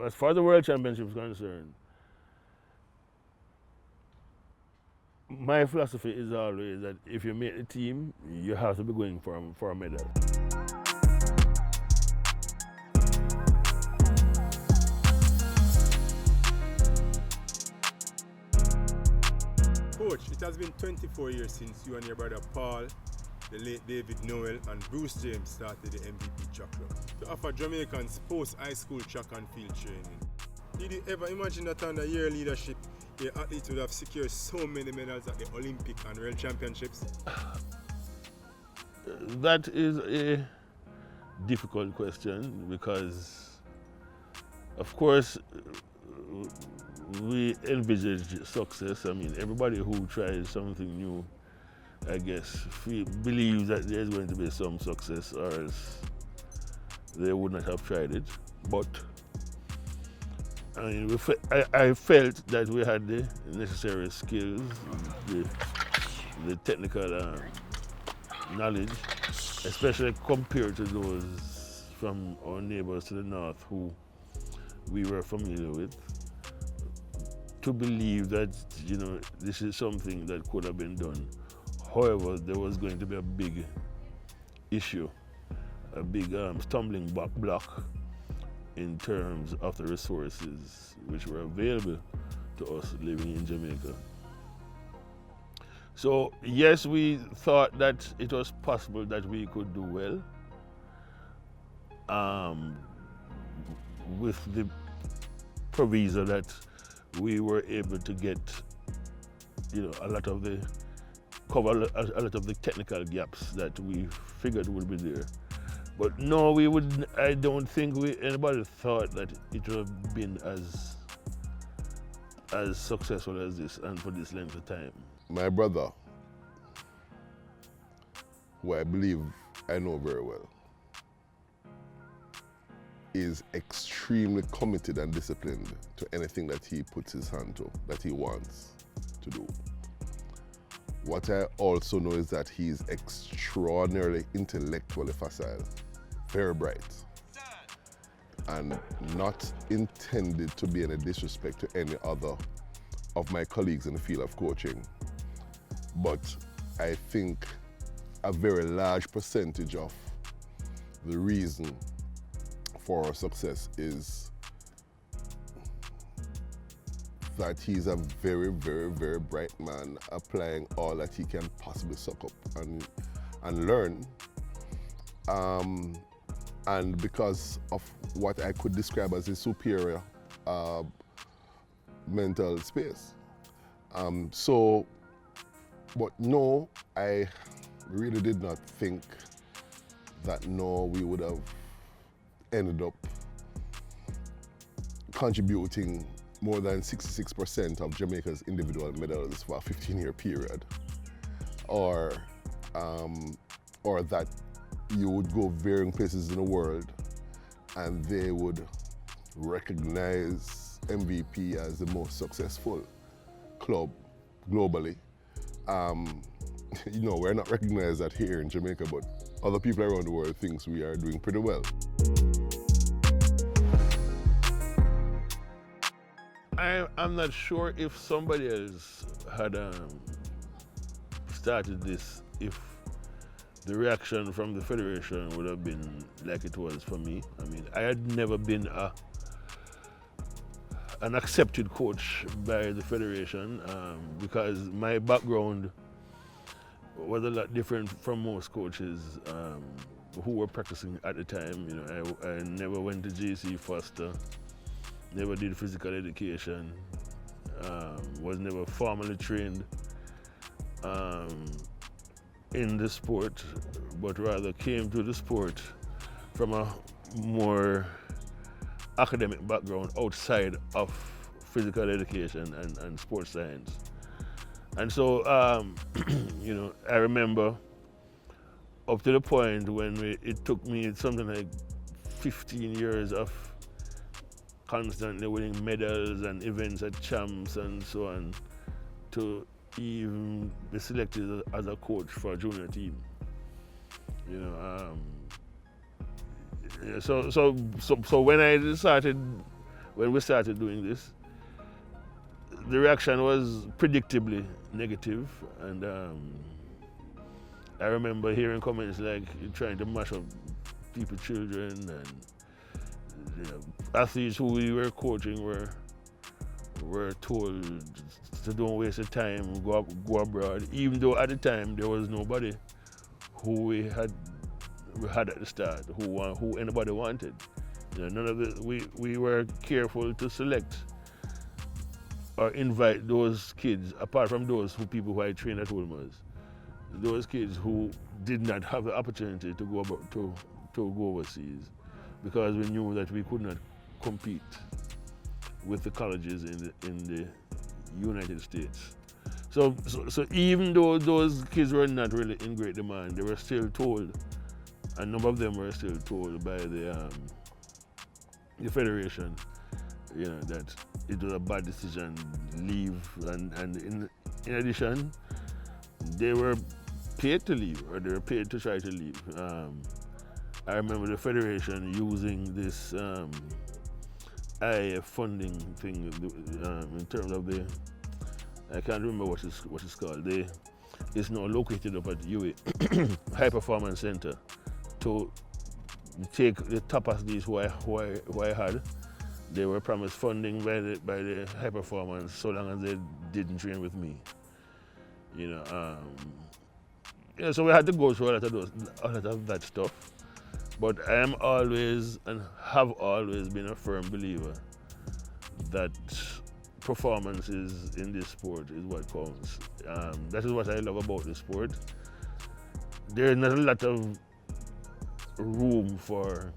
As far as the World Championship is concerned, my philosophy is always that if you make the team, you have to be going for a medal. Coach, it has been 24 years since you and your brother Paul, the late David Noel, and Bruce James started the MVP Track Club to offer Jamaicans post-high school track and field training. Did you ever imagine that under your leadership, your athletes would have secured so many medals at the Olympic and World Championships? That is a difficult question because, of course, we envisage success. I mean, everybody who tries something new, I guess, believes that there's going to be some success, or else they would not have tried it. But I mean, I felt that we had the necessary skills, the technical knowledge, especially compared to those from our neighbors to the north who we were familiar with, to believe that, you know, this is something that could have been done. However, there was going to be a big issue, a big stumbling block in terms of the resources which were available to us living in Jamaica. So yes, we thought that it was possible that we could do well with the proviso that we were able to get, you know, cover a lot of the technical gaps that we figured would be there. But no, I don't think anybody thought that it would have been as successful as this and for this length of time. My brother, who I believe I know very well, is extremely committed and disciplined to anything that he puts his hand to, that he wants to do. What I also know is that he's extraordinarily intellectually facile, very bright, and not intended to be any disrespect to any other of my colleagues in the field of coaching. But I think a very large percentage of the reason for our success is that he's a very, very, very bright man, applying all that he can possibly suck up and learn. And because of what I could describe as a superior mental space. But no, I really did not think that we would have ended up contributing more than 66% of Jamaica's individual medals for a 15-year period, or that you would go varying places in the world and they would recognize MVP as the most successful club globally. You know, we're not recognized that here in Jamaica, but other people around the world thinks we are doing pretty well. I'm not sure if somebody else had started this, if the reaction from the Federation would have been like it was for me. I mean, I had never been an accepted coach by the Federation because my background was a lot different from most coaches who were practicing at the time. You know, I never went to JC Foster, never did physical education, was never formally trained in the sport, but rather came to the sport from a more academic background outside of physical education and sports science. And so, you know, I remember up to the point when it took me something like 15 years of constantly winning medals and events at champs and so on to even be selected as a coach for a junior team. You know, so when I started when we started doing this, the reaction was predictably negative, and I remember hearing comments like trying to mash up people's children, and athletes who we were coaching were told to don't waste your time, go abroad, even though at the time there was nobody who we had at the start who anybody wanted. None of the we were careful to select or invite those kids, apart from those people who I trained at Wolmer's, those kids who did not have the opportunity to go overseas, because we knew that we could not compete with the colleges in the United States. So even though those kids were not really in great demand, they were still told, a number of them were still told by the federation, that it was a bad decision, leave, and in addition, they were paid to leave, or they were paid to try to leave. I remember the federation using this IAF funding thing in terms of I can't remember what it's called. It's now located up at UA High Performance Center, to take the top athletes who I had. They were promised funding by the high performance so long as they didn't train with me. So we had to go through a lot of that stuff. But I am always and have always been a firm believer that performances in this sport is what counts. That is what I love about the sport. There is not a lot of room for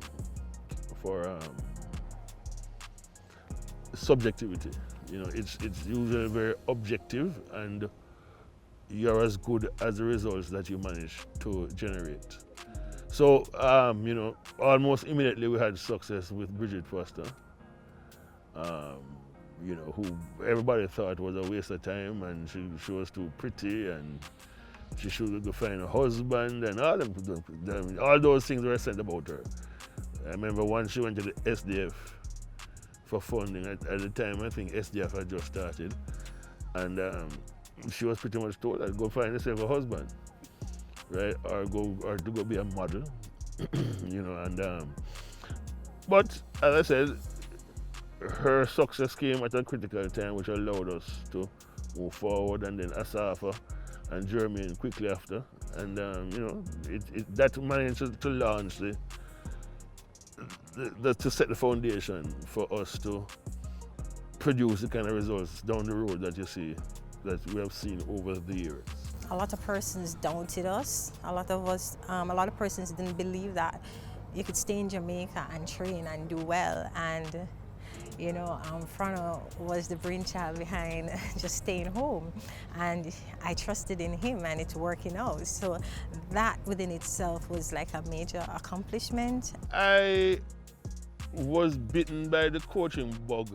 subjectivity. It's usually very objective, and you're as good as the results that you manage to generate. So, almost immediately we had success with Brigitte Foster, who everybody thought was a waste of time, and she was too pretty, and she should go find a husband, and all those things were said about her. I remember once she went to the SDF for funding. At the time, I think SDF had just started, and she was pretty much told that go find yourself a husband, right, or to go be a model, but as I said, her success came at a critical time, which allowed us to move forward, and then Asafa and Jermaine quickly after, and that managed to launch to set the foundation for us to produce the kind of results down the road that you see, that we have seen over the years. A lot of persons doubted us. A lot of persons didn't believe that you could stay in Jamaica and train and do well. And Frano was the brainchild behind just staying home, and I trusted in him, and it's working out. So that within itself was like a major accomplishment. I was bitten by the coaching bug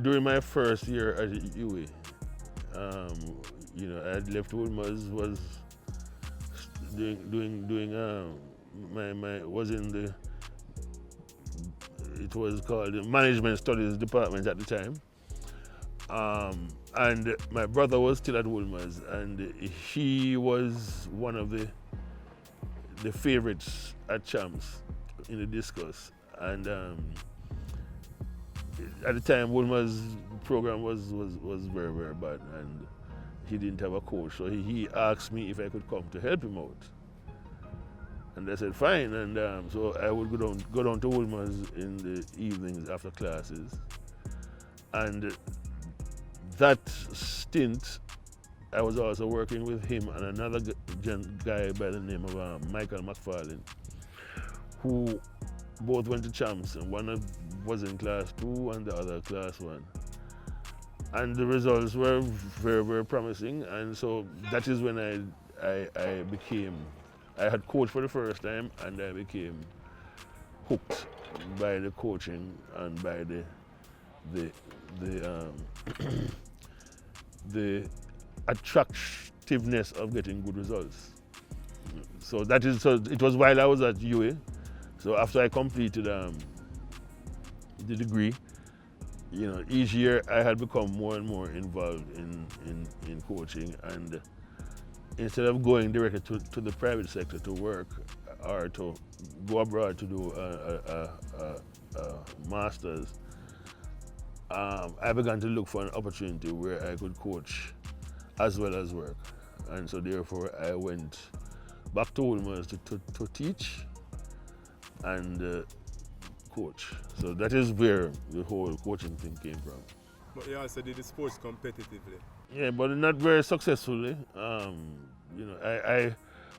during my first year at UA. I had left Wolmer's, was it was called the Management Studies Department at the time. And my brother was still at Wolmer's, and he was one of the favorites at Champs in the discus. And at the time, Wolmer's program was very, very bad, and he didn't have a coach. So he asked me if I could come to help him out. And I said, fine. And so I would go down to Wolmer's in the evenings after classes. And that stint, I was also working with him and another guy by the name of Michael McFarlane, who both went to Champs, and one was in class 2 and the other class 1. And the results were very, very promising. And so that is when I had coached for the first time, and I became hooked by the coaching and by the attractiveness of getting good results. So it was while I was at UA. So after I completed the degree, you know, each year I had become more and more involved in coaching, and instead of going directly to the private sector to work or to go abroad to do a master's, I began to look for an opportunity where I could coach as well as work. And so therefore I went back to Woolmer's to teach and coach. So that is where the whole coaching thing came from. But you also did the sports competitively. Yeah, but not very successfully. You know,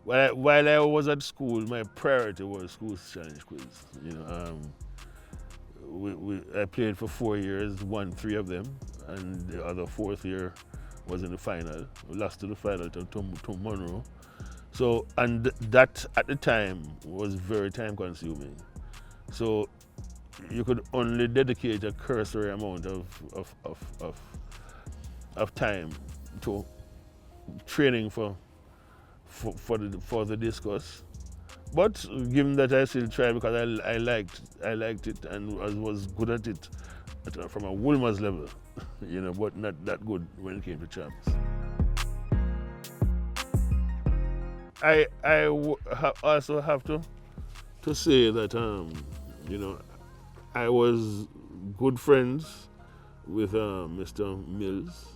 while I was at school, my priority was school challenge quiz. You know, I played for 4 years, won 3 of them, and the other 4th year was in the final. We lost to the final to Monroe. So, and that at the time was very time consuming. So you could only dedicate a cursory amount of time to training for the discus. But given that I still tried because I liked it and was good at it from a Woolmer's level, you know, but not that good when it came to champs. I also have to say that you know, I was good friends with Mr. Mills,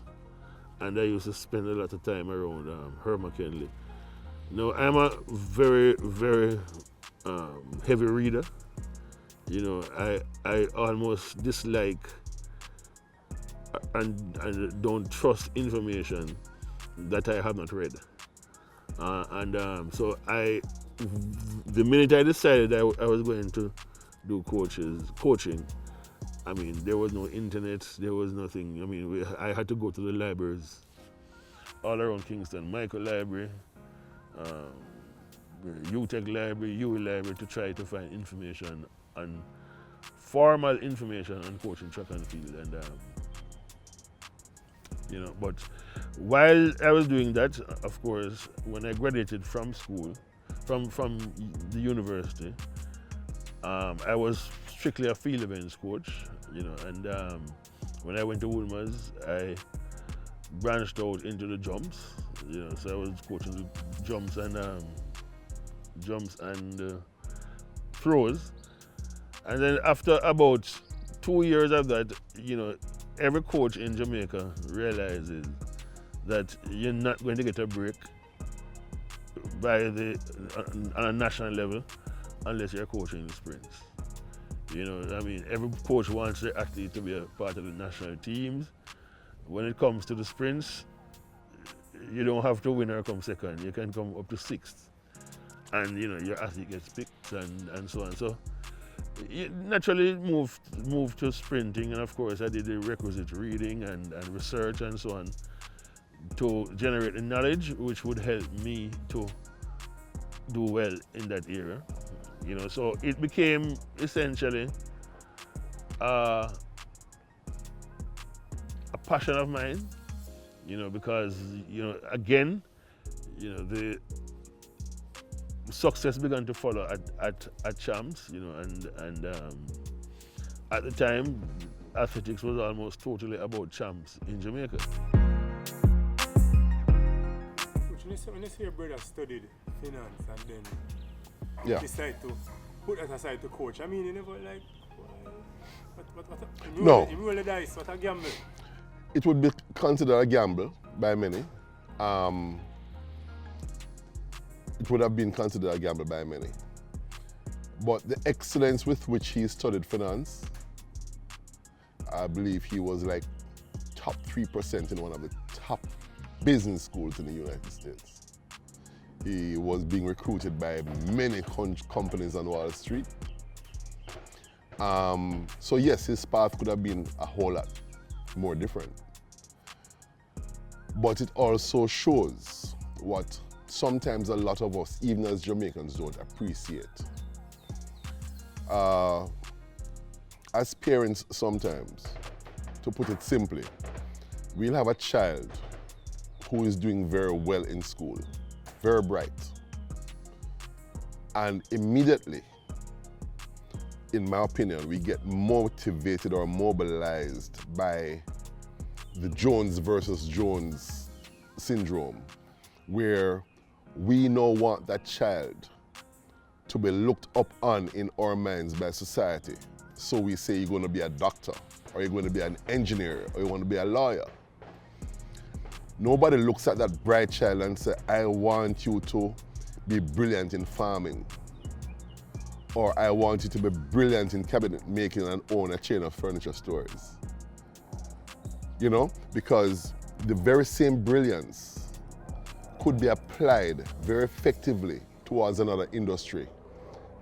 and I used to spend a lot of time around Herb McKenley. Now, I'm a very, very heavy reader. You know, I almost dislike and don't trust information that I have not read. So the minute I decided I was going to do coaching, I mean, there was no internet, there was nothing. I mean, I had to go to the libraries all around Kingston, Michael Library, UTech Library, UE Library, to try to find information and formal information on coaching track and field. And you know, but while I was doing that, of course, when I graduated from school, from the university, I was strictly a field events coach, you know, and when I went to Woolmer's, I branched out into the jumps, you know, so I was coaching the jumps and throws. And then after about 2 years of that, you know, every coach in Jamaica realizes that you're not going to get a break on a national level unless you're coaching the sprints. You know, I mean, every coach wants their athlete to be a part of the national teams. When it comes to the sprints, you don't have to win or come second. You can come up to 6th. And, you know, your athlete gets picked and so on. So you naturally moved to sprinting, and of course I did the requisite reading and research and so on to generate the knowledge which would help me to do well in that area. You know, so it became essentially a passion of mine, you know, because, you know, again, you know, the success began to follow at champs, you know, and at the time, athletics was almost totally about champs in Jamaica. When you say your brother studied finance and then decided to put that aside to coach, I mean, you never like, No. You roll the dice, what a gamble. It would be considered a gamble by many. It would have been considered a gamble by many. But the excellence with which he studied finance, I believe he was like top 3% in one of the top business schools in the United States. He was being recruited by many companies on Wall Street. So yes, his path could have been a whole lot more different. But it also shows what sometimes a lot of us, even as Jamaicans, don't appreciate. As parents sometimes, to put it simply, we'll have a child who is doing very well in school, very bright, and immediately in my opinion, we get motivated or mobilized by the Jones versus Jones syndrome, where we now want that child to be looked up on in our minds by society. So we say you're going to be a doctor, or you're going to be an engineer, or you want to be a lawyer. Nobody looks at that bright child and say, I want you to be brilliant in farming, or I want you to be brilliant in cabinet making and own a chain of furniture stores. You know, because the very same brilliance could be applied very effectively towards another industry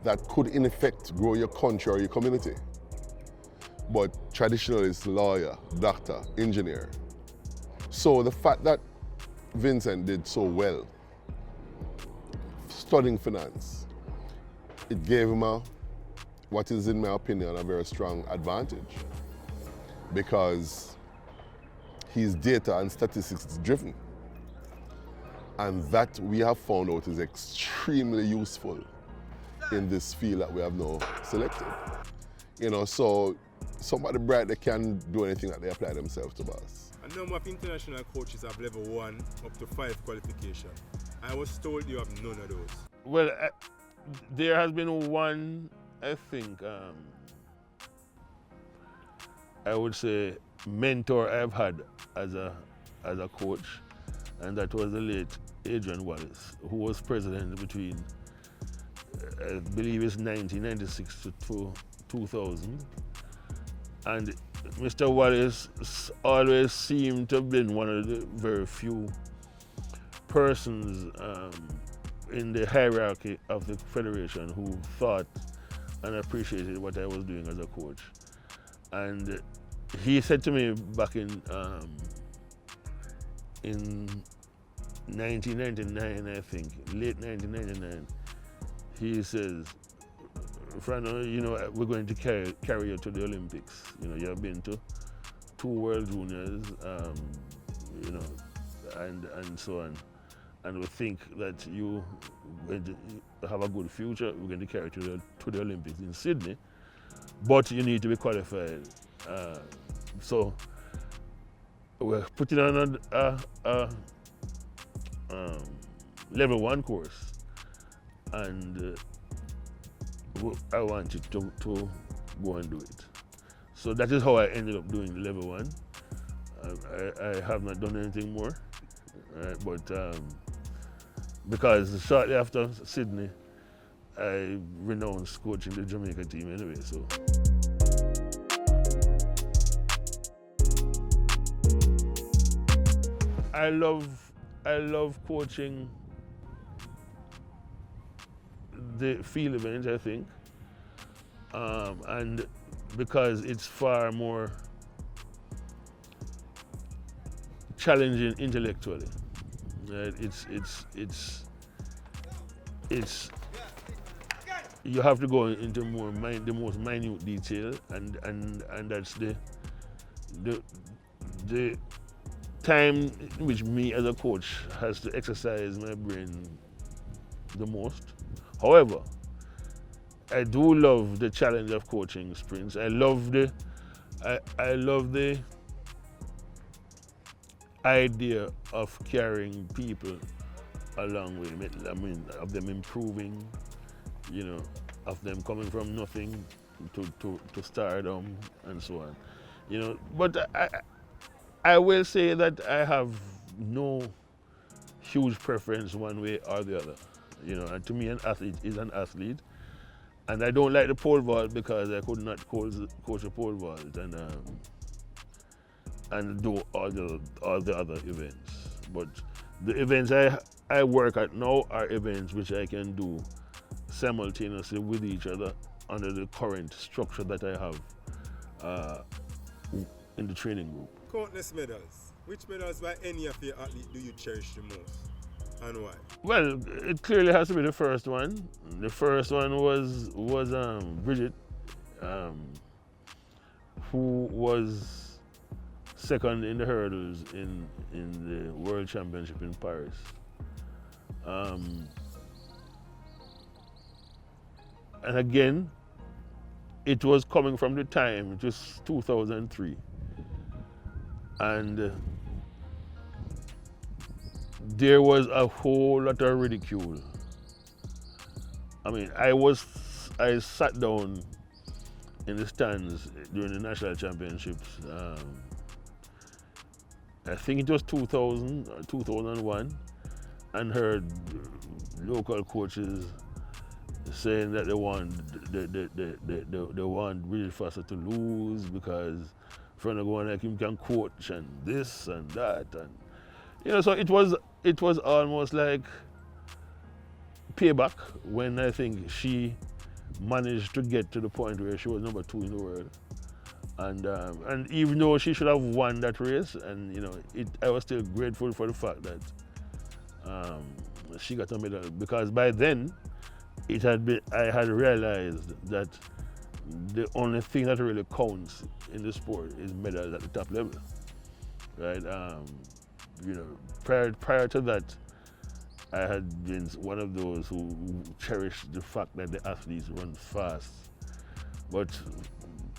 that could in effect grow your country or your community. But traditionally it's lawyer, doctor, engineer. So the fact that Vincent did so well studying finance, it gave him what is in my opinion a very strong advantage, because he's data and statistics driven. And that we have found out is extremely useful in this field that we have now selected. You know, so somebody bright, they can do anything that they apply themselves to, boss. A number of international coaches have level 1 up to 5 qualification. I was told you have none of those. Well, there has been one, I think, I would say, mentor I've had as a coach, and that was the late Adrian Wallace, who was president between, I believe it's 1996 to 2000. And Mr. Wallace always seemed to have been one of the very few persons in the hierarchy of the Federation who thought and appreciated what I was doing as a coach. And he said to me back in 1999, I think, late 1999, he says, Frano, you know, we're going to carry you to the Olympics. You know, you have been to 2 World Juniors, you know, and so on. And we think that you're going to have a good future. We're going to carry you to the Olympics in Sydney, but you need to be qualified. So we're putting on a level 1 course, and I want you to go and do it. So that is how I ended up doing the level 1. I have not done anything more, but because shortly after Sydney, I renounced coaching the Jamaica team anyway. So. I love coaching the field events, I think, and because it's far more challenging intellectually. Right? It's you have to go into the most minute detail, and that's the time in which me as a coach has to exercise my brain the most. However, I do love the challenge of coaching sprints. I love the idea of carrying people along with me. I mean, of them improving, you know, of them coming from nothing to stardom and so on. You know, but I will say that I have no huge preference one way or the other. You know, and to me, an athlete is an athlete, and I don't like the pole vault because I could not coach a pole vault and do all the other events. But the events I work at now are events which I can do simultaneously with each other under the current structure that I have in the training group. Countless medals. Which medals by any of your athletes do you cherish the most, and why? Well, it clearly has to be the first one. The first one was Brigitte, who was second in the hurdles in the World Championship in Paris. And again, it was coming from the time, it was 2003. And there was a whole lot of ridicule. I mean, I sat down in the stands during the national championships. I think it was 2000 or 2001, and heard local coaches saying that they want Brigitte Foster to lose because friend of going like him can coach and this and that, and you know, so it was almost like payback when I think she managed to get to the point where she was number 2 in the world. And even though she should have won that race, and you know, I was still grateful for the fact that she got a medal, because by then I had realized that the only thing that really counts in the sport is medals at the top level, right? You know, prior to that, I had been one of those who cherished the fact that the athletes run fast. But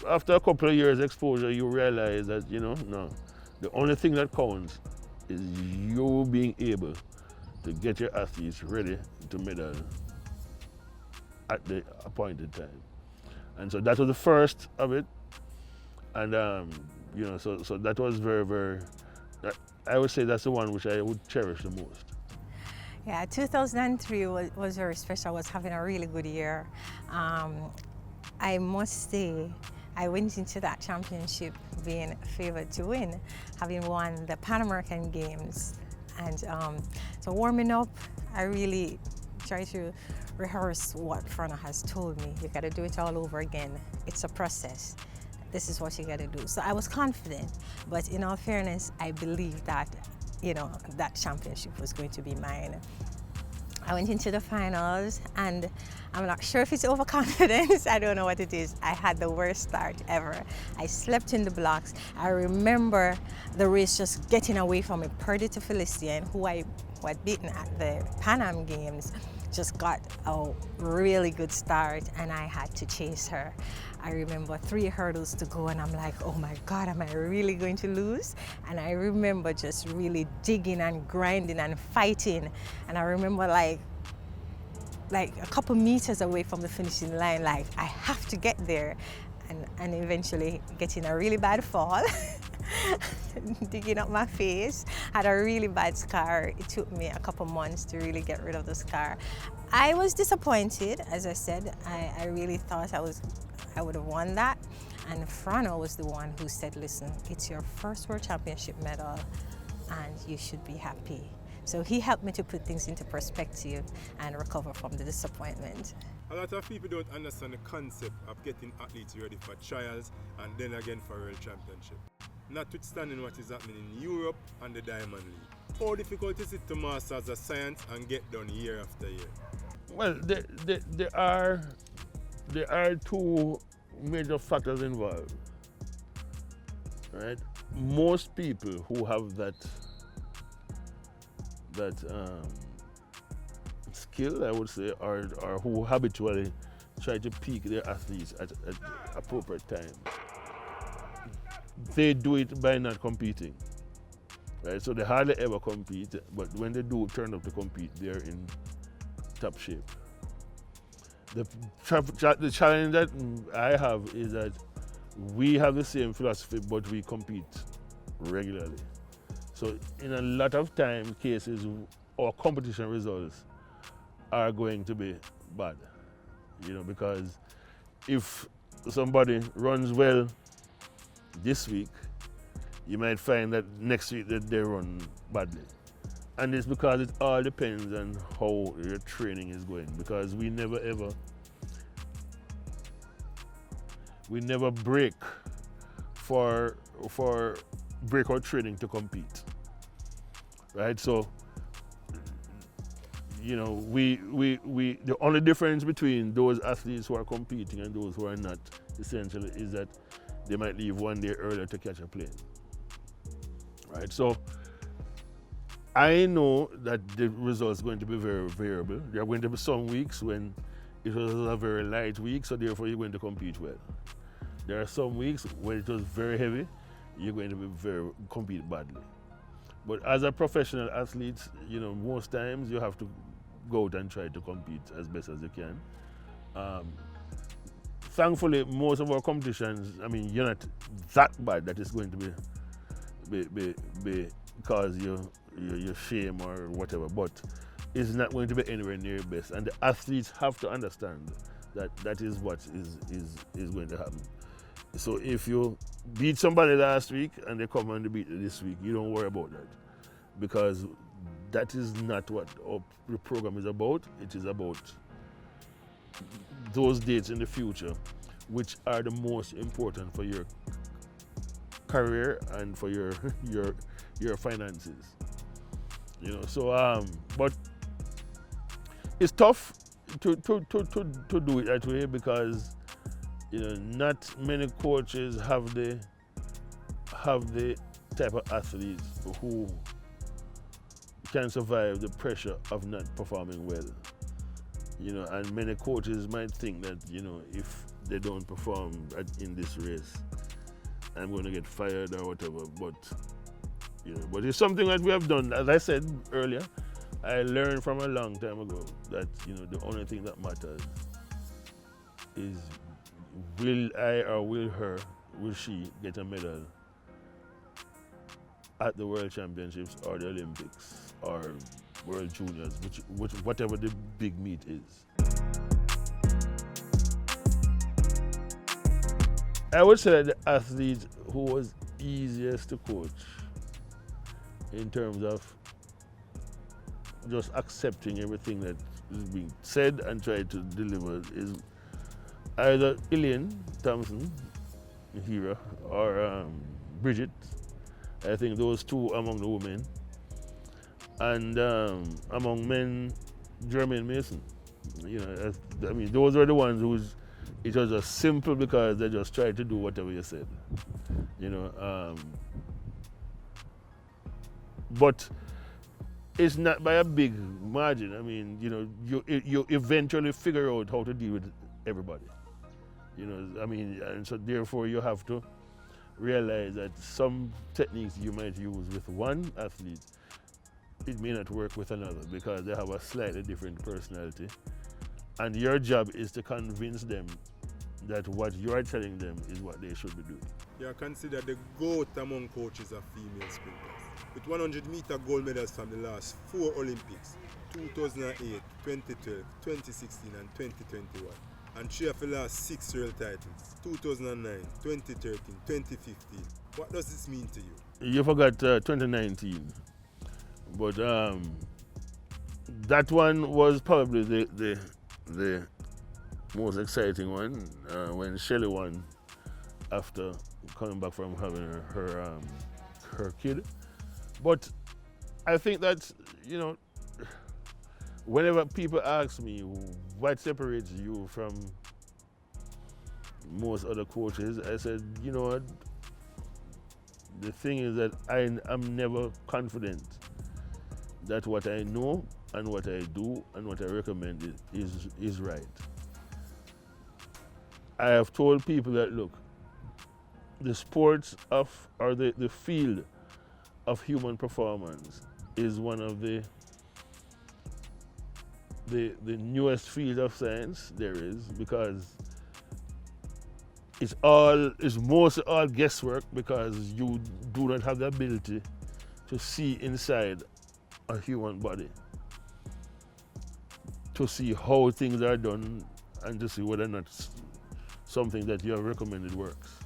after a couple of years exposure, you realize that, you know, no, the only thing that counts is you being able to get your athletes ready to medal at the appointed time. And so that was the first of it. And, you know, so that was very, very, I would say that's the one which I would cherish the most. Yeah, 2003 was very special. I was having a really good year. I must say, I went into that championship being favored to win, having won the Pan American Games. And so warming up, I really tried to rehearse what Frona has told me. You got to do it all over again. It's a process. This is what you got to do. So I was confident, but in all fairness, I believed that, you know, that championship was going to be mine. I went into the finals, and I'm not sure if it's overconfidence. I don't know what it is. I had the worst start ever. I slept in the blocks. I remember the race just getting away from me. Perdita Felician, who I had beaten at the Pan Am Games, just got a really good start, and I had to chase her. I remember 3 hurdles to go, and I'm like, oh my God, am I really going to lose? And I remember just really digging and grinding and fighting. And I remember like a couple meters away from the finishing line, like I have to get there. And eventually getting a really bad fall, digging up my face, had a really bad scar. It took me a couple months to really get rid of the scar. I was disappointed, as I said. I really thought I would have won that. And Frano was the one who said, listen, it's your first World Championship medal and you should be happy. So he helped me to put things into perspective and recover from the disappointment. A lot of people don't understand the concept of getting athletes ready for trials and then again for World Championship. Notwithstanding what is happening in Europe and the Diamond League. How difficult is it to master as a science and get done year after year? Well, there are 2 major factors involved, right? Most people who have that skill, I would say, or who habitually try to peak their athletes at appropriate times, they do it by not competing, right? So they hardly ever compete, but when they do turn up to compete, they're in top shape. The challenge that I have is that we have the same philosophy, but we compete regularly. So in a lot of cases, our competition results are going to be bad, you know, because if somebody runs well this week, you might find that next week that they run badly. And it's because it all depends on how your training is going, because we never break for breakout training to compete, right? So, you know, the only difference between those athletes who are competing and those who are not, essentially, is that they might leave one day earlier to catch a plane, right? So I know that the results are going to be very variable. There are going to be some weeks when it was a very light week, so therefore you're going to compete well. There are some weeks when it was very heavy, you're going to compete badly. But as a professional athlete, you know, most times you have to go out and try to compete as best as you can. Thankfully, most of our competitions, I mean, you're not that bad that it's going to be cause you shame or whatever, but it's not going to be anywhere near your best. And the athletes have to understand that that is what is going to happen. So if you beat somebody last week and they come and they beat you this week, you don't worry about that, because that is not what the program is about. It is about those dates in the future, which are the most important for your career and for your finances. You know, so but it's tough to do it that way, because you know, not many coaches have the type of athletes who can survive the pressure of not performing well. You know, and many coaches might think that, you know, if they don't perform in this race, I'm going to get fired or whatever. But you know, but it's something that we have done. As I said earlier, I learned from a long time ago that, you know, the only thing that matters is, will I or will she get a medal at the World Championships or the Olympics or World Juniors, which whatever the big meet is. I would say that the athlete who was easiest to coach in terms of just accepting everything that is being said and try to deliver is either Elaine Thompson, Hira, or Brigitte. I think those two among the women. And among men, Jermaine Mason. You know, I mean, those are the ones who's, it was just simple because they just tried to do whatever you said. You know, but it's not by a big margin. I mean, you know, you eventually figure out how to deal with everybody. You know, I mean, and so therefore you have to realize that some techniques you might use with one athlete, it may not work with another because they have a slightly different personality. And your job is to convince them that what you're telling them is what they should be doing. You are considered the GOAT among coaches of female sprinters, with 100-meter gold medals from the last 4 Olympics, 2008, 2012, 2016 and 2021. And 3 of the last 6 world titles, 2009, 2013, 2015. What does this mean to you? You forgot 2019, but that one was probably the most exciting one when Shelley won after coming back from having her kid. But I think that, you know, whenever people ask me what separates you from most other coaches, I said, you know what, the thing is that I'm never confident that what I know and what I do and what I recommend is right. I have told people that, look, the sports of, or the field of human performance is one of the newest field of science there is, because it's mostly all guesswork, because you do not have the ability to see inside a human body, to see how things are done and to see whether or not something that you have recommended works.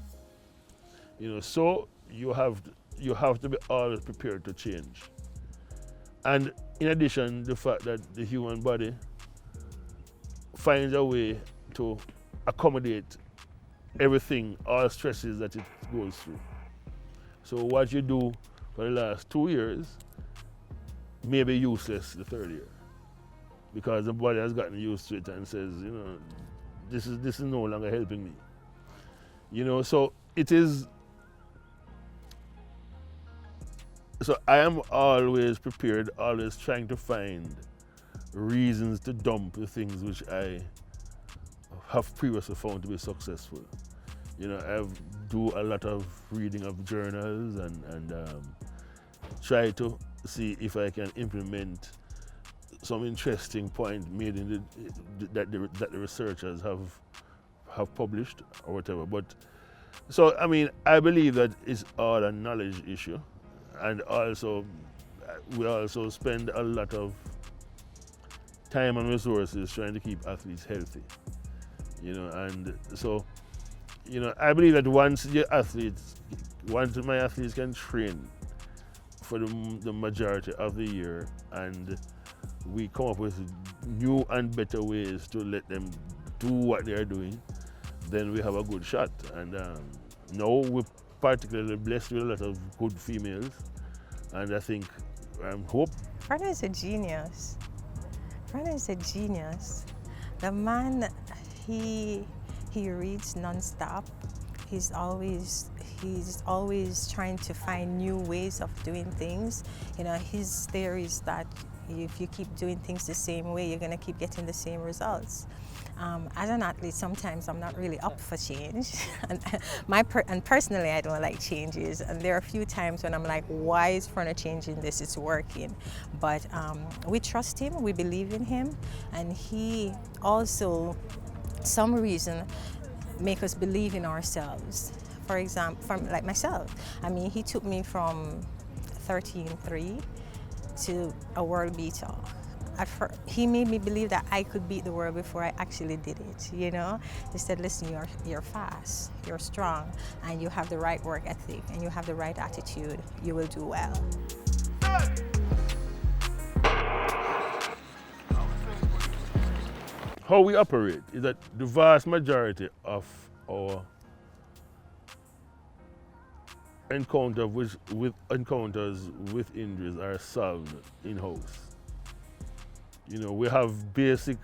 You know, so you have to be always prepared to change. And in addition, the fact that the human body finds a way to accommodate everything, all stresses that it goes through. So what you do for the last 2 years may be useless the 3rd year, because the body has gotten used to it and says, you know, this is no longer helping me. You know, so it is. So I am always prepared, always trying to find reasons to dump the things which I have previously found to be successful. I do a lot of reading of journals and try to see if I can implement some interesting point made in that the researchers have published or whatever. But so I believe that it's all a knowledge issue, and also we also spend a lot of time and resources trying to keep athletes healthy, and so I believe that once my athletes can train for the majority of the year, and we come up with new and better ways to let them do what they are doing, then we have a good shot. And now we're particularly blessed with a lot of good females, and I think hope. Freda is a genius. Freda is a genius. The man, he reads nonstop. He's always trying to find new ways of doing things. His theory is that if you keep doing things the same way, you're going to keep getting the same results. As an athlete, sometimes I'm not really up for change, and personally, I don't like changes. And there are a few times when I'm like, "Why is Freda changing this? It's working." But we trust him, we believe in him, and he also, some reason, make us believe in ourselves. For example, from like myself, he took me from 13.3 to a world beater. He made me believe that I could beat the world before I actually did it. He said, "Listen, you're fast, you're strong, and you have the right work ethic, and you have the right attitude. You will do well." How we operate is that the vast majority of our encounters with injuries are solved in-house. We have basic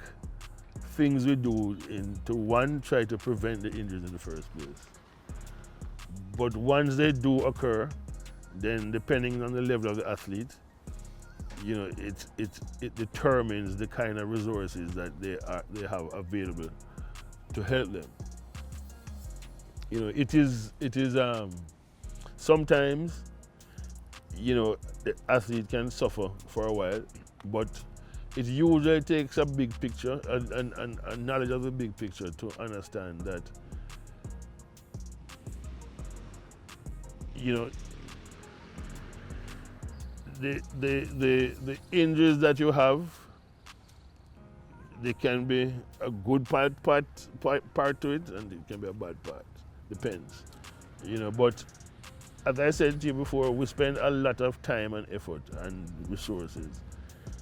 things we do to try to prevent the injuries in the first place. But once they do occur, then depending on the level of the athlete, it determines the kind of resources that they have available to help them. It is sometimes the athlete can suffer for a while, but it usually takes a big picture and a knowledge of the big picture to understand that the injuries that you have, they can be a good part to it, and it can be a bad part. Depends. But as I said to you before, we spend a lot of time and effort and resources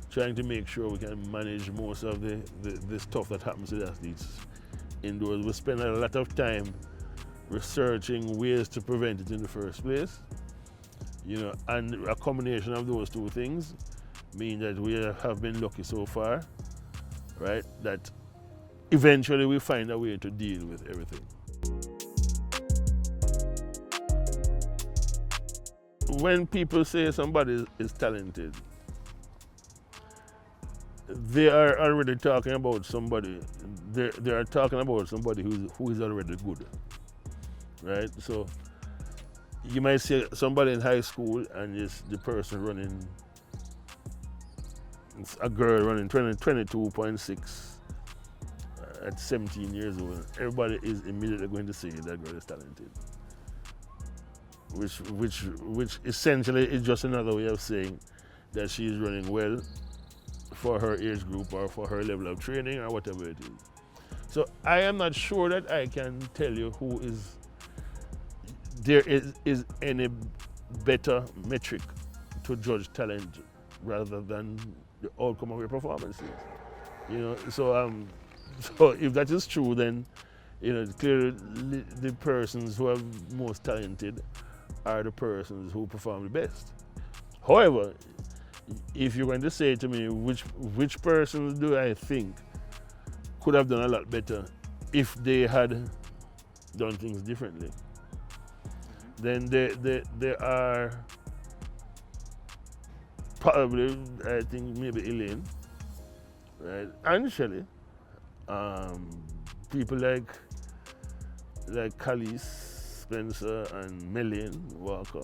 trying to make sure we can manage most of the stuff that happens to the athletes indoors. We spend a lot of time researching ways to prevent it in the first place. And a combination of those two things mean that we have been lucky so far, right? That eventually we find a way to deal with everything. When people say somebody is talented, they are already talking about somebody. They are talking about somebody who is already good, right? So you might see somebody in high school, and it's the person running. It's a girl running 22.6 at 17 years old. Everybody is immediately going to say that girl is talented, which essentially is just another way of saying that she is running well for her age group or for her level of training or whatever it is. So I am not sure that I can tell you there is any better metric to judge talent rather than the outcome of your performances. So if that is true, then clearly the persons who are most talented are the persons who perform the best. However, if you're going to say to me which persons do I think could have done a lot better if they had done things differently, then there are probably, I think, maybe Elaine, right? And Shelley. People like like Khalees, Spencer, and Melian Walker,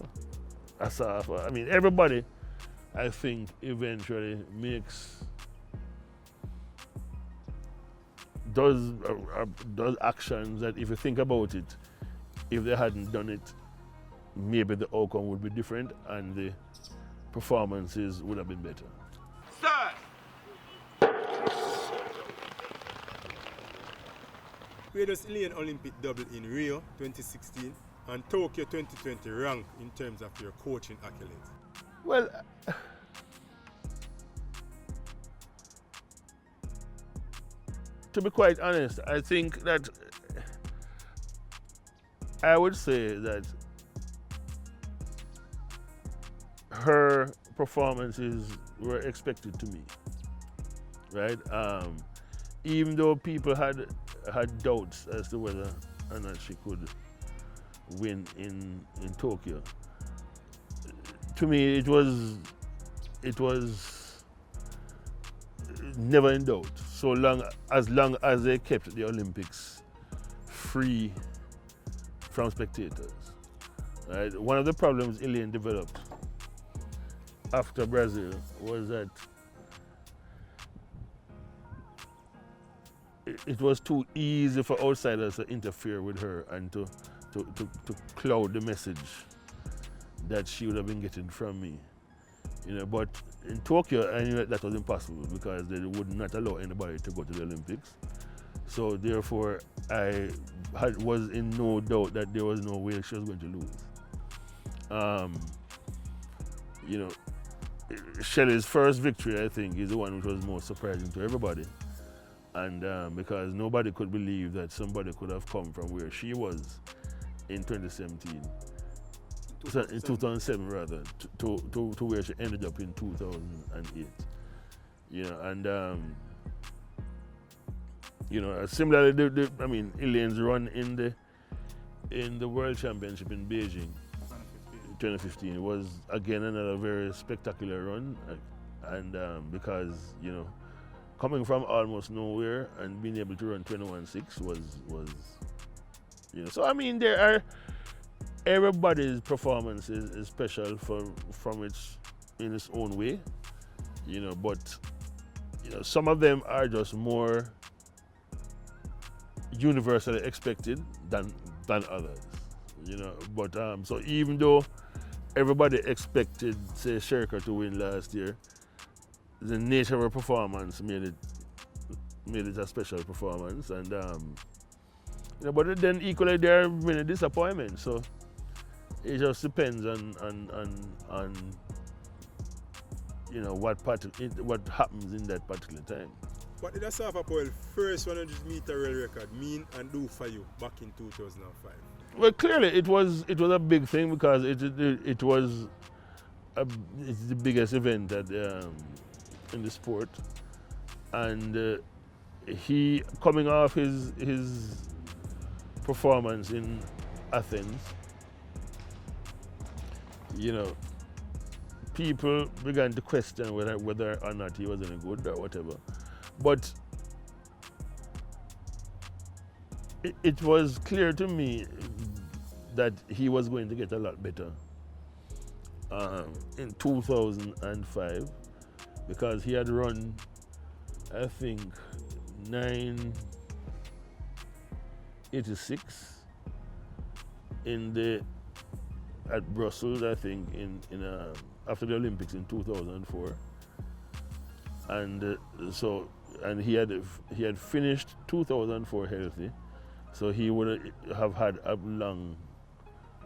Asafa. I mean, everybody, I think, eventually does actions that, if you think about it, if they hadn't done it, maybe the outcome would be different and the performances would have been better. Start! Where does Elaine Olympic double in Rio 2016 and Tokyo 2020 rank in terms of your coaching accolades? Well, to be quite honest, I think that I would say that her performances were expected to me, right? Even though people had doubts as to whether or not she could win in Tokyo, to me it was never in doubt. So long as they kept the Olympics free from spectators. Right? One of the problems Elaine developed after Brazil was that it was too easy for outsiders to interfere with her and to cloud the message that she would have been getting from me. You know, but in Tokyo, I knew that was impossible because they would not allow anybody to go to the Olympics. So therefore, I was in no doubt that there was no way she was going to lose. You know, Shelley's first victory, I think, is the one which was most surprising to everybody. And because nobody could believe that somebody could have come from where she was in 2017. In 2007 rather, to where she ended up in 2008. You know, and you know, similarly, I mean, Elaine's run in the World Championship in Beijing, 2015 was again another very spectacular run, and because, you know, coming from almost nowhere and being able to run 21.6 was, you know, so I mean, everybody's performance is special in its own way, you know, but you know, some of them are just more universally expected than others, you know. But so even though everybody expected, say, Sherka to win last year, the nature of her performance made it a special performance, and you know, but then equally there are many disappointments. So it just depends on you know what happens in that particular time. What did Asafa Powell first 100 meter rail record mean and do for you back in 2005? Well, clearly it was a big thing because it's the biggest event in the sport, and he coming off his performance in Athens, you know, people began to question whether or not he was any good or whatever. But it was clear to me that he was going to get a lot better in 2005 because he had run, I think, 9:86 at Brussels, I think, after the Olympics in 2004, and he had finished 2004 healthy, so he would have had a long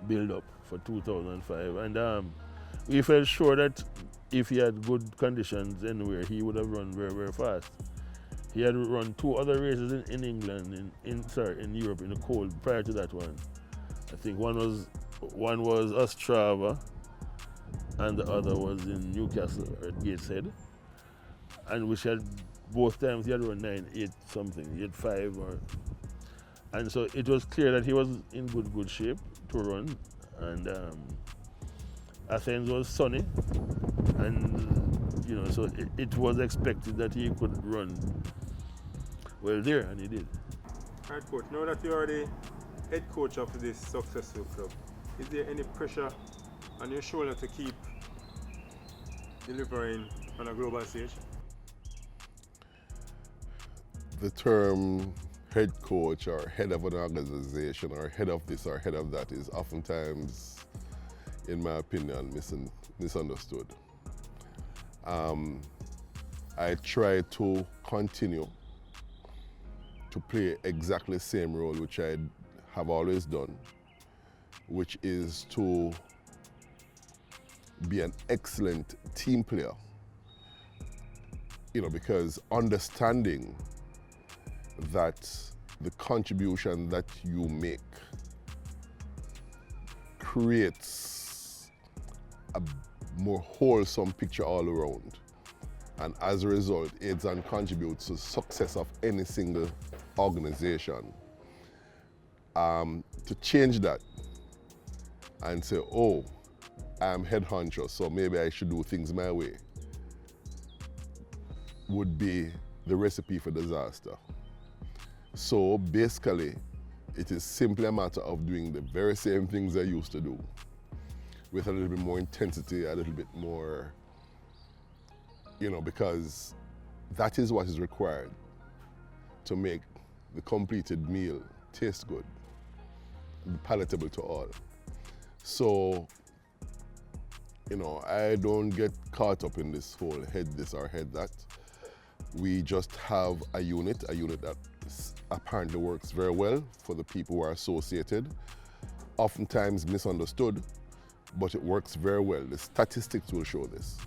build-up for 2005, and we felt sure that if he had good conditions anywhere, he would have run very, very fast. He had run two other races in England, in Europe in the cold prior to that one. I think one was Ostrava, and the other was in Newcastle at Gateshead, and which had both times he had run 9:8 something, 8:5 and so it was clear that he was in good shape to run, and Athens was sunny, and you know, so it was expected that he could run well there, and he did. All right, coach, now that you already head coach of this successful club, is there any pressure on your shoulder to keep delivering on a global stage? The term head coach or head of an organization or head of this or head of that is oftentimes, in my opinion, misunderstood. I try to continue to play exactly the same role which I have always done, which is to be an excellent team player. You know, because understanding that the contribution that you make creates a more wholesome picture all around, and as a result aids and contributes to the success of any single organization. To change that and say, oh, I'm head honcho, so maybe I should do things my way, would be the recipe for disaster. So basically, it is simply a matter of doing the very same things I used to do with a little bit more intensity, a little bit more, you know, because that is what is required to make the completed meal taste good, be palatable to all. So, you know, I don't get caught up in this whole head this or head that. We just have a unit that apparently works very well for the people who are associated, oftentimes misunderstood, but it works very well. The statistics will show this.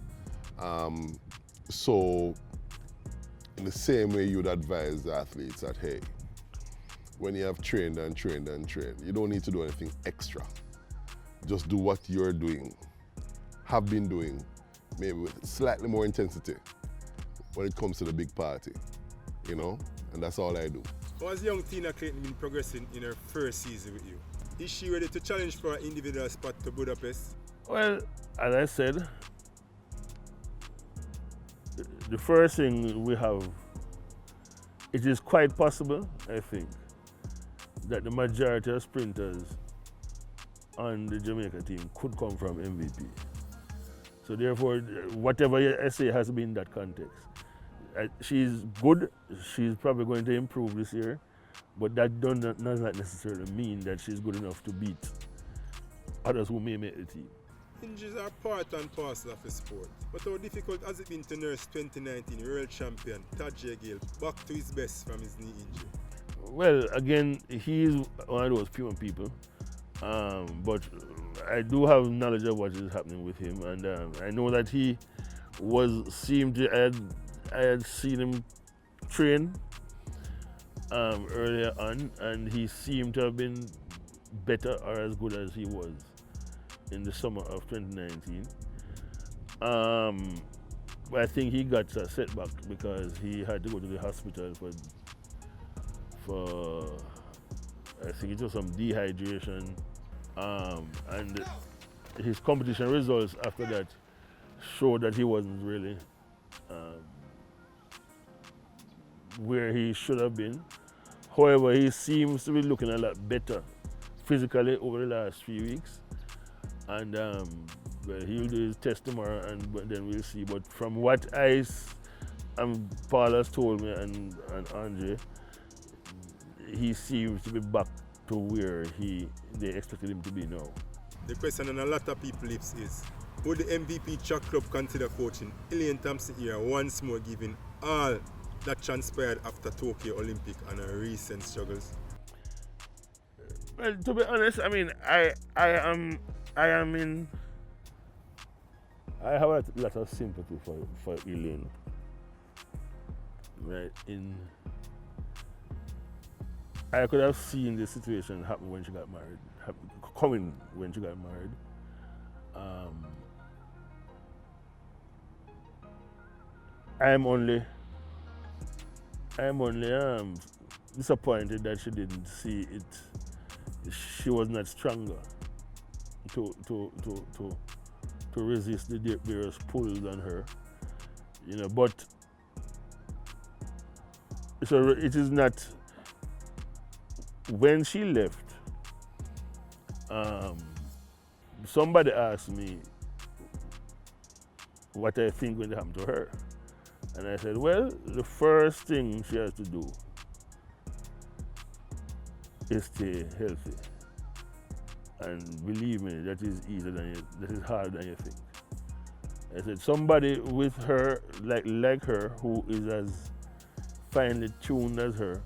So in the same way you'd advise the athletes that, hey, when you have trained and trained and trained, you don't need to do anything extra. Just do what you're doing, have been doing, maybe with slightly more intensity when it comes to the big party, you know? And that's all I do. How has young Tina Clayton been progressing in her first season with you? Is she ready to challenge for an individual spot to Budapest? Well, as I said, the first thing we have, it is quite possible, I think, that the majority of sprinters on the Jamaica team could come from MVP. So therefore, whatever I say has to be in that context. She's good, she's probably going to improve this year, but that does not necessarily mean that she's good enough to beat others who may make the team. Injuries are part and parcel of the sport, but how difficult has it been to nurse 2019 world champion Tajay Gayle back to his best from his knee injury? Well, again, he's one of those pure people, but I do have knowledge of what is happening with him, and I know that he I had seen him train earlier on, and he seemed to have been better or as good as he was in the summer of 2019. But I think he got a setback because he had to go to the hospital for I think it was some dehydration, and his competition results after that showed that he wasn't really where he should have been. However, he seems to be looking a lot better physically over the last few weeks, and well, he'll do his test tomorrow, and then we'll see. But from what Paul has told me and Andre, he seems to be back to where they expected him to be now. The question on a lot of people's lips is, would the MVP Track Club consider coaching Elaine Thompson here once more, given all that transpired after Tokyo Olympic and her recent struggles? Well, to be honest, I mean, I have a lot of sympathy for Elaine. Right? I could have seen the situation happen when she got married, coming when she got married. I am only disappointed that she didn't see it. She was not stronger to resist the various pulls on her, you know. But so it is not. When she left, somebody asked me what I think going to happen to her. And I said, well, the first thing she has to do is stay healthy. And believe me, that is easier than that is harder than you think. I said, somebody with her, like her, who is as finely tuned as her,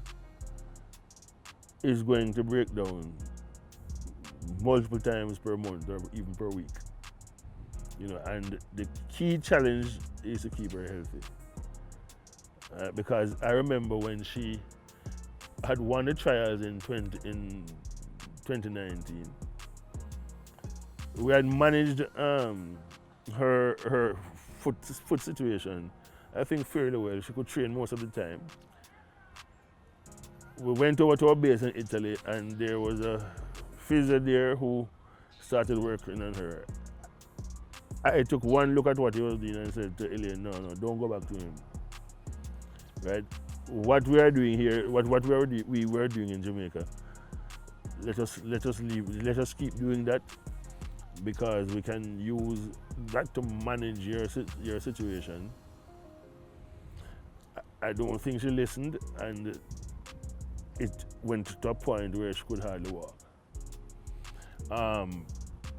is going to break down multiple times per month or even per week. You know, and the key challenge is to keep her healthy. Because I remember when she had won the trials in 2019, we had managed her foot situation, I think, fairly well. She could train most of the time. We went over to our base in Italy, and there was a physio there who started working on her. I took one look at what he was doing and said to Elaine, no, don't go back to him. Right? What we are doing here, what we were doing in Jamaica, let us keep doing that, because we can use that to manage your situation. I don't think she listened, and it went to a point where she could hardly walk.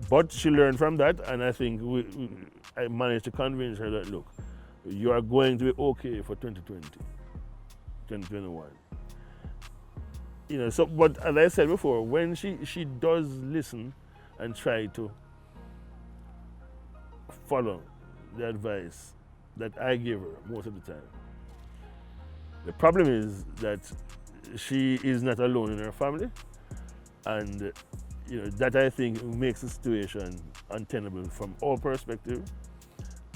But she learned from that, and I think I managed to convince her that, look, you are going to be okay for 2020, 2021. You know, so, but as I said before, when she does listen and try to follow the advice that I give her most of the time, the problem is that she is not alone in her family, and you know, that I think makes the situation untenable from all perspective.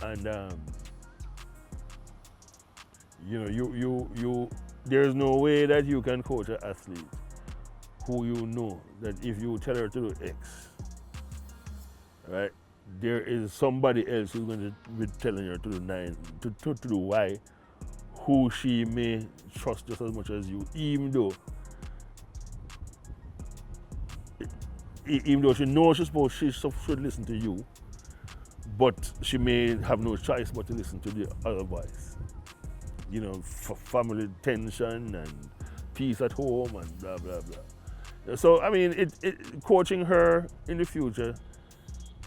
And you know, there's no way that you can coach an athlete who you know that if you tell her to do X, right, there is somebody else who's going to be telling her to do to do Y, who she may trust just as much as you, even though she knows she should listen to you, but she may have no choice but to listen to the other voice. You know, family tension and peace at home and blah, blah, blah. So, I mean, coaching her in the future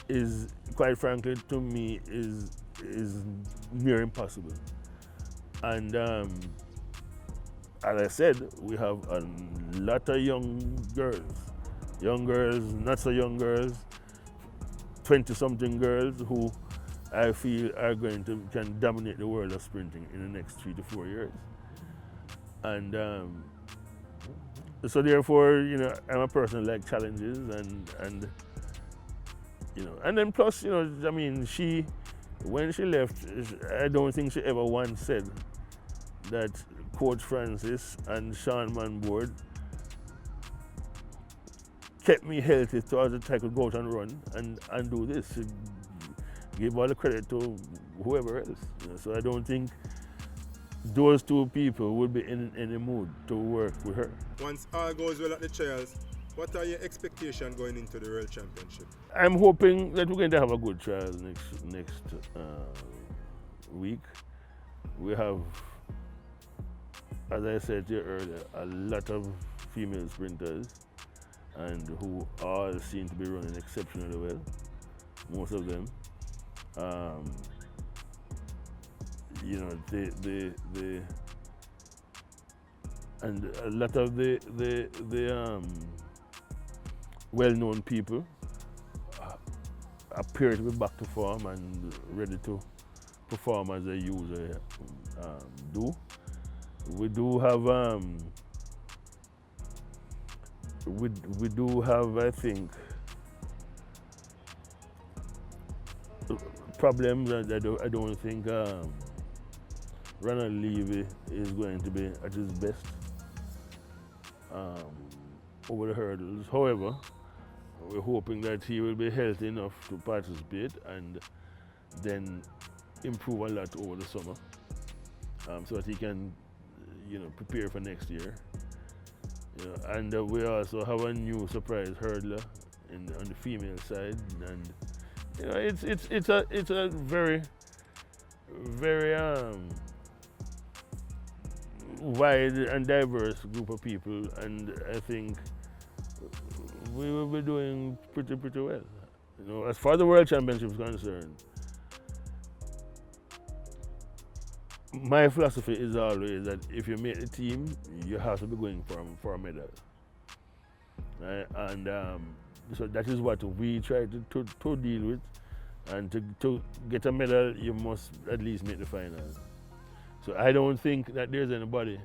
is, quite frankly, to me, is near impossible. And as I said, we have a lot of young girls, not so young girls, 20-something girls who I feel are can dominate the world of sprinting in the next 3 to 4 years. And so therefore, you know, I'm a person who likes challenges, and you know, and then plus, you know, I mean, when she left, I don't think she ever once said that Coach Francis and Sean Manboard kept me healthy so that I could go out and run and do this. She gave all the credit to whoever else. You know, so I don't think those two people would be in any mood to work with her. Once all goes well at the trials, what are your expectations going into the World Championship? I'm hoping that we're going to have a good trials next week. We have, as I said to you earlier, a lot of female sprinters, and who all seem to be running exceptionally well, most of them. You know, and a lot of the well-known people appear to be back to form and ready to perform as they usually do. We do have I think, problems that I don't think Ronald Levy is going to be at his best over the hurdles. However, we're hoping that he will be healthy enough to participate and then improve a lot over the summer, so that he can, you know, prepare for next year. You know, and we also have a new surprise hurdler on the female side, and you know, it's a very wide and diverse group of people, and I think we will be doing pretty well. You know, as far as the World Championship is concerned, my philosophy is always that if you make the team, you have to be going for a medal. Right? And so that is what we try to deal with. And to get a medal, you must at least make the final. So I don't think that there's anybody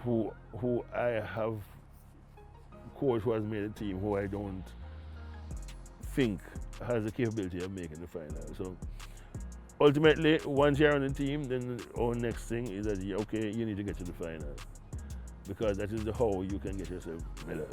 who I have coached who has made a team who I don't think has the capability of making the final. So ultimately, once you're on the team, then our next thing is that, okay, you need to get to the final, because that is how you can get yourself medal.